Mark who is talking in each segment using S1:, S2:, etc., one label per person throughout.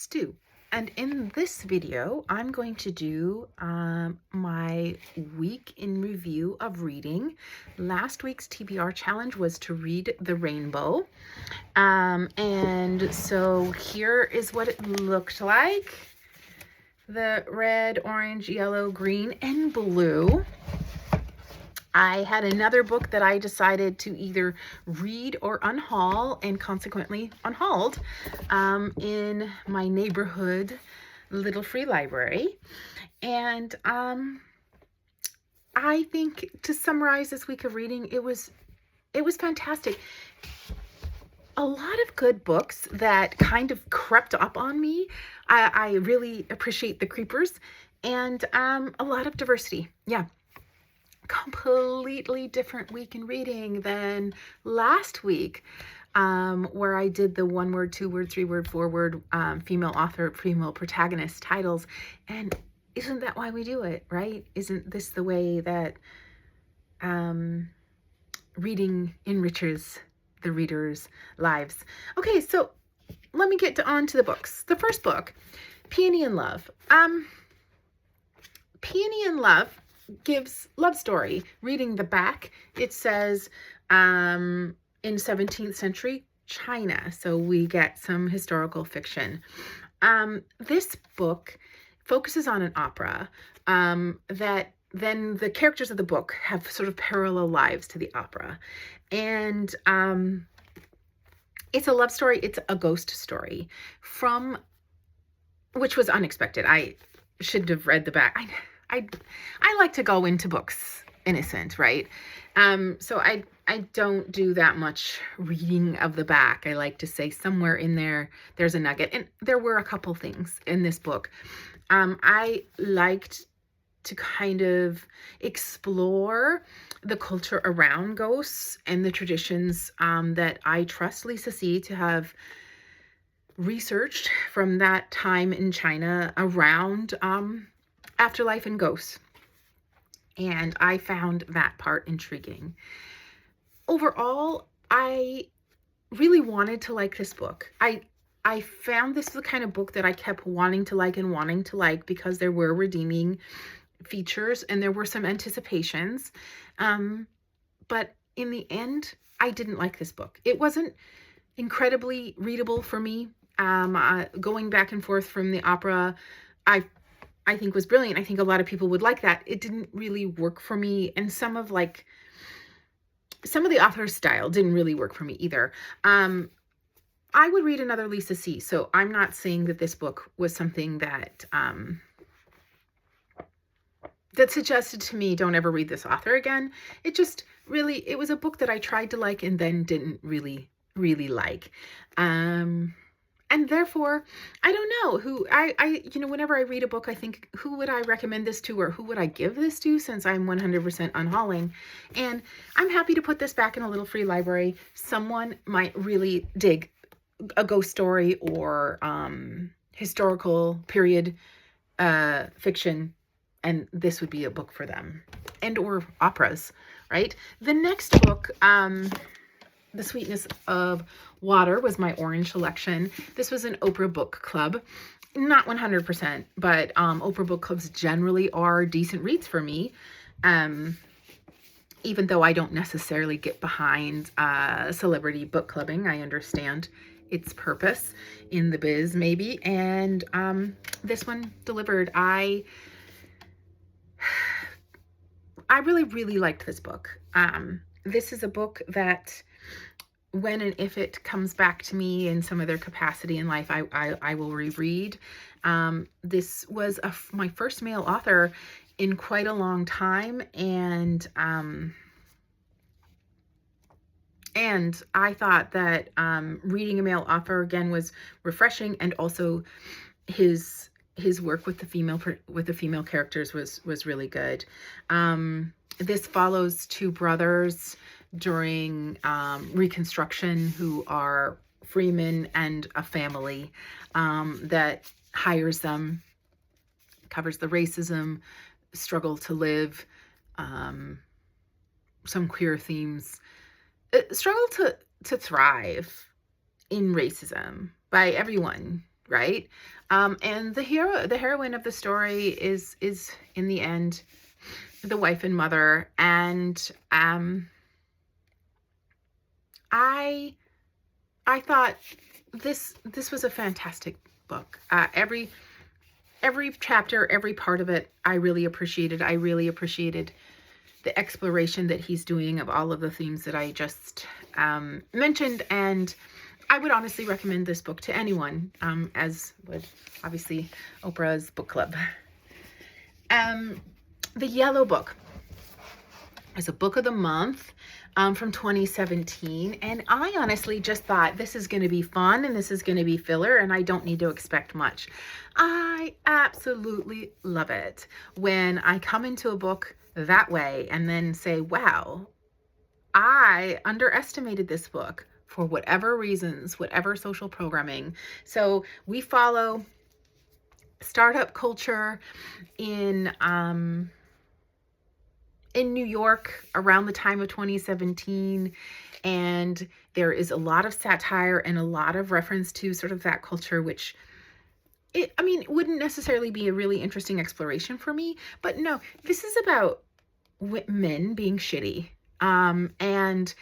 S1: Stu, and in this video I'm going to do my week in review of reading. Last week's TBR challenge was to read The Rainbow, and so here is what it looked like. The red, orange, yellow, green, and blue. I had another book that I decided to either read or unhaul, and consequently unhauled in my neighborhood little free library. And I think, to summarize this week of reading, it was fantastic. A lot of good books that kind of crept up on me. I really appreciate the creepers, and a lot of diversity. Yeah. Completely different week in reading than last week, where I did the 1 word, 2 word, 3 word, 4 word, female author, female protagonist titles. And isn't that why we do it, right? Isn't this the way that reading enriches the readers' lives? Okay, so let me get on to the books. The first book, Peony in Love. Peony in Love gives love story. Reading the back, it says in 17th century China, so we get some historical fiction. This book focuses on an opera that then the characters of the book have sort of parallel lives to the opera, and it's a love story. It's a ghost story, from which was unexpected. I should have read the back. I like to go into books innocent, right? So I don't do that much reading of the back. I like to say somewhere in there, there's a nugget. And there were a couple things in this book. I liked to kind of explore the culture around ghosts and the traditions that I trust Lisa C. to have researched from that time in China around afterlife and ghosts. And I found that part intriguing. Overall, I really wanted to like this book. I found this the kind of book that I kept wanting to like because there were redeeming features and there were some anticipations. But in the end, I didn't like this book. It wasn't incredibly readable for me. Going back and forth from the opera, I think was brilliant. I think a lot of people would like that. It didn't really work for me. And some of the author's style didn't really work for me either. I would read another Lisa C. So I'm not saying that this book was something that that suggested to me, don't ever read this author again. It just really, it was a book that I tried to like and then didn't really like. And therefore, I don't know who whenever I read a book, I think, who would I recommend this to, or who would I give this to, since I'm 100% unhauling. And I'm happy to put this back in a little free library. Someone might really dig a ghost story or historical period fiction, and this would be a book for them, and or operas, right? The next book, The Sweetness of Water, was my orange selection. This was an Oprah book club. Not 100%, but Oprah book clubs generally are decent reads for me. Even though I don't necessarily get behind celebrity book clubbing, I understand its purpose in the biz, maybe. And this one delivered. I really liked this book. This is a book that, when and if it comes back to me in some other capacity in life, I will reread. This was my first male author in quite a long time, and I thought that reading a male author again was refreshing, and also his work with the female characters was really good. This follows two brothers during Reconstruction who are freemen, and a family that hires them. Covers the racism, struggle to live, some queer themes, struggle to thrive in racism by everyone, right? And the heroine of the story is in the end the wife and mother. And I thought this was a fantastic book. Every chapter, every part of it, I really appreciated. I really appreciated the exploration that he's doing of all of the themes that I just mentioned. And I would honestly recommend this book to anyone, as would obviously Oprah's book club. The Yellow Book is a book of the month from 2017. And I honestly just thought this is going to be fun and this is going to be filler and I don't need to expect much. I absolutely love it when I come into a book that way and then say, wow, I underestimated this book for whatever reasons, whatever social programming. So we follow startup culture in New York around the time of 2017, and there is a lot of satire and a lot of reference to sort of that culture, which it wouldn't necessarily be a really interesting exploration for me, but no, this is about men being shitty. And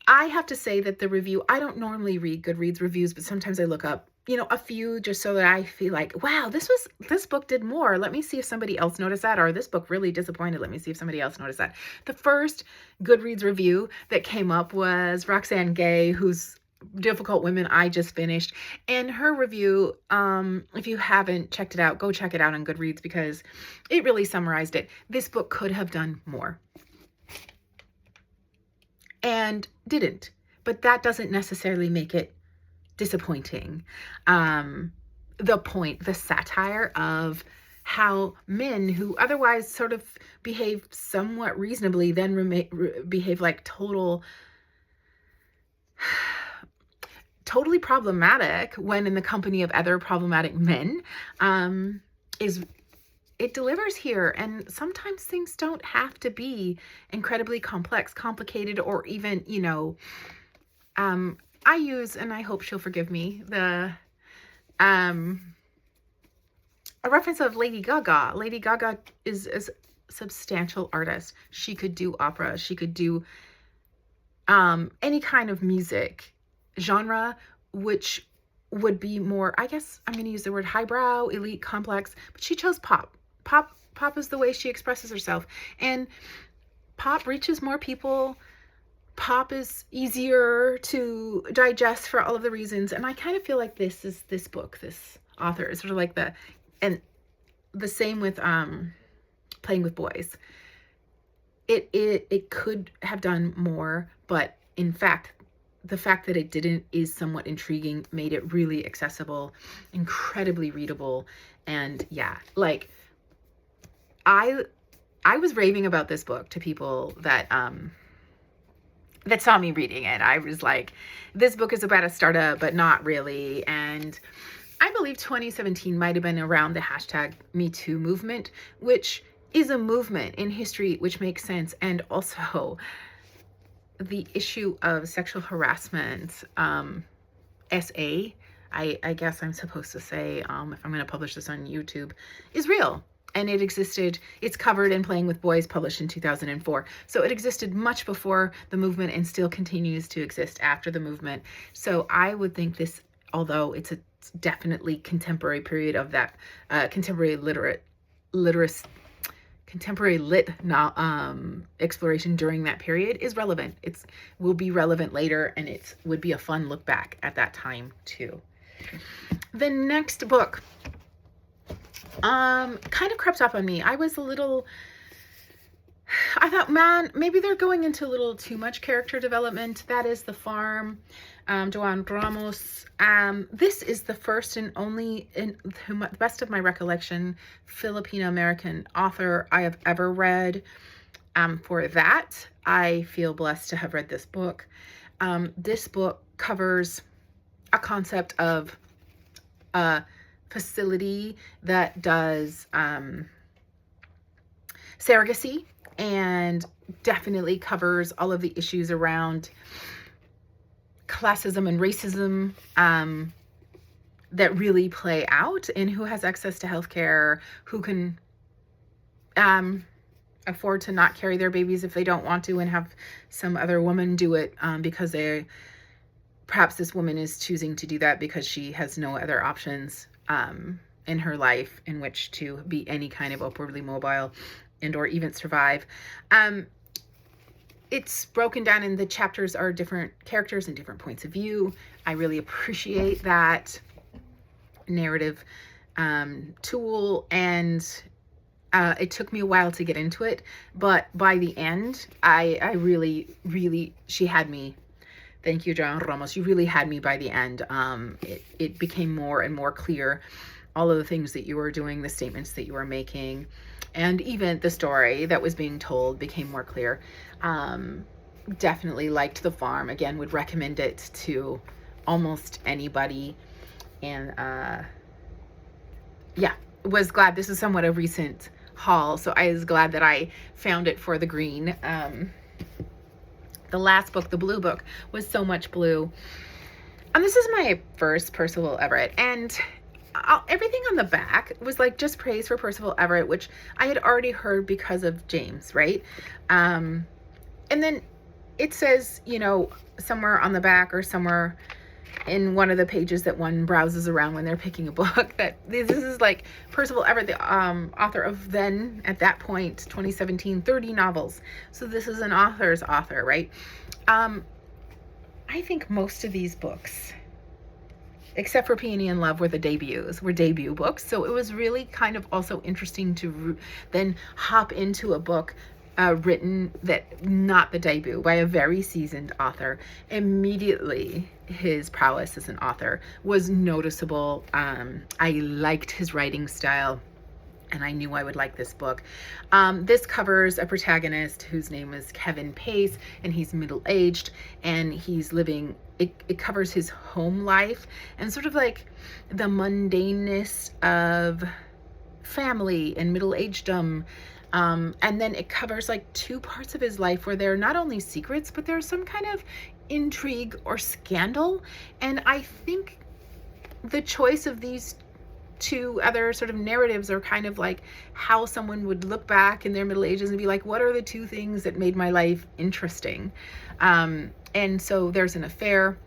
S1: I have to say that the review, I don't normally read Goodreads reviews, but sometimes I look up, a few just so that I feel like, wow, this book did more. Let me see if somebody else noticed that, or this book really disappointed. Let me see if somebody else noticed that. The first Goodreads review that came up was Roxane Gay, whose Difficult Women I just finished. And her review, if you haven't checked it out, go check it out on Goodreads because it really summarized it. This book could have done more. And didn't. But that doesn't necessarily make it disappointing. The satire of how men who otherwise sort of behave somewhat reasonably then behave like totally problematic when in the company of other problematic men, it delivers here. And sometimes things don't have to be incredibly complex, complicated, or even, I use, and I hope she'll forgive me, a reference of Lady Gaga. Lady Gaga is a substantial artist. She could do opera. She could do any kind of music genre, which would be more, I guess I'm going to use the word highbrow, elite, complex, but she chose pop. Pop is the way she expresses herself. And pop reaches more people. Pop is easier to digest for all of the reasons. And I kind of feel like this book, this author is sort of like and the same with Playing with Boys. It could have done more, but in fact, the fact that it didn't is somewhat intriguing, made it really accessible, incredibly readable. And yeah, like I was raving about this book to people that saw me reading it. I was like, this book is about a startup, but not really. And I believe 2017 might have been around the hashtag Me Too movement, which is a movement in history, which makes sense. And also the issue of sexual harassment, SA, I guess I'm supposed to say, if I'm going to publish this on YouTube, is real. And it existed, it's covered in Playing with Boys, published in 2004. So it existed much before the movement and still continues to exist after the movement. So I would think this, although it's a definitely contemporary period of that, contemporary lit exploration during that period is relevant. It will be relevant later, and it would be a fun look back at that time too. The next book kind of crept up on me. I thought, man, maybe they're going into a little too much character development. That is The Farm, Joan Ramos. This is the first and only, in the best of my recollection, Filipino-American author I have ever read. For that, I feel blessed to have read this book. This book covers a concept of facility that does surrogacy, and definitely covers all of the issues around classism and racism that really play out in who has access to healthcare, who can afford to not carry their babies if they don't want to and have some other woman do it because perhaps this woman is choosing to do that because she has no other options in her life in which to be any kind of upwardly mobile and or even survive. It's broken down and the chapters are different characters and different points of view. I really appreciate that narrative tool, and it took me a while to get into it, but by the end, I really, she had me. Thank you, John Ramos. You really had me by the end. It became more and more clear, all of the things that you were doing, the statements that you were making, and even the story that was being told became more clear. Definitely liked The Farm. Again, would recommend it to almost anybody. And yeah, was glad this is somewhat a recent haul, so I was glad that I found it for the green. The last book, the blue book, was so much blue. And this is my first Percival Everett, and everything on the back was like just praise for Percival Everett, which I had already heard because of James, right? And then it says, you know, somewhere on the back or somewhere in one of the pages that one browses around when they're picking a book, that this is like Percival Everett, the author of then, at that point, 2017, 30 novels. So this is an author's author, right? I think most of these books, except for Peony in Love, were debut books. So it was really kind of also interesting to then hop into a book written that not the debut by a very seasoned author. Immediately, his prowess as an author was noticeable. I liked his writing style, and I knew I would like this book. This covers a protagonist whose name is Kevin Pace, and he's middle-aged, and he's living, it covers his home life and sort of like the mundaneness of family and middle-agedom. And then it covers like two parts of his life where there are not only secrets, but there's some kind of intrigue or scandal. And I think the choice of these two other sort of narratives are kind of like how someone would look back in their middle ages and be like, what are the two things that made my life interesting? And so there's an affair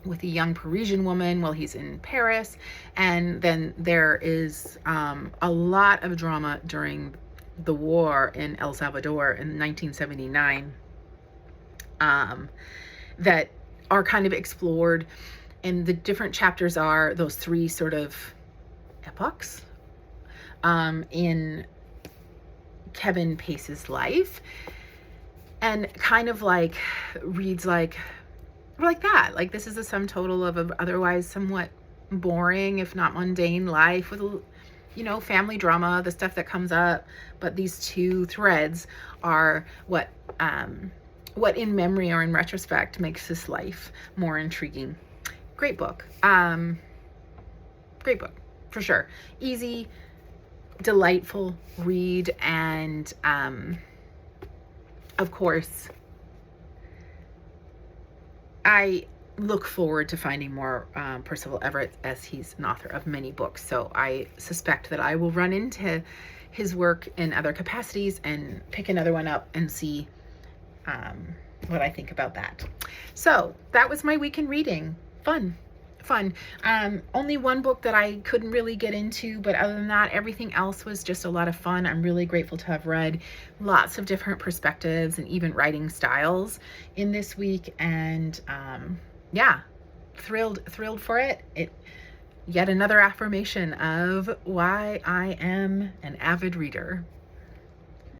S1: with a young Parisian woman while he's in Paris. And then there is a lot of drama during the war in El Salvador in 1979 that are kind of explored. And the different chapters are those three sort of epochs in Kevin Pace's life, and kind of like reads like that. Like, this is a sum total of an otherwise somewhat boring, if not mundane life with, you know, family drama, the stuff that comes up. But these two threads are what in memory or in retrospect makes this life more intriguing. Great book. Great book, for sure. Easy, delightful read, and of course, I look forward to finding more Percival Everett, as he's an author of many books. So I suspect that I will run into his work in other capacities and pick another one up and see what I think about that. So that was my week in reading. Fun. Only one book that I couldn't really get into, but other than that, everything else was just a lot of fun. I'm really grateful to have read lots of different perspectives and even writing styles in this week. And yeah, thrilled for it. Yet another affirmation of why I am an avid reader.